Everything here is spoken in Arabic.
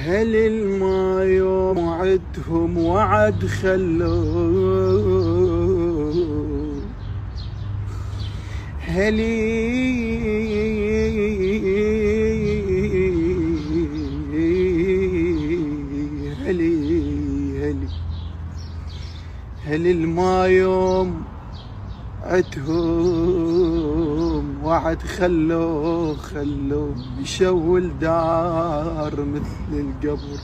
هل الما يوم وعدهم وعد خلوه، هل الما يوم عدهم وعد خلوه مشوا الدار مثل القبر.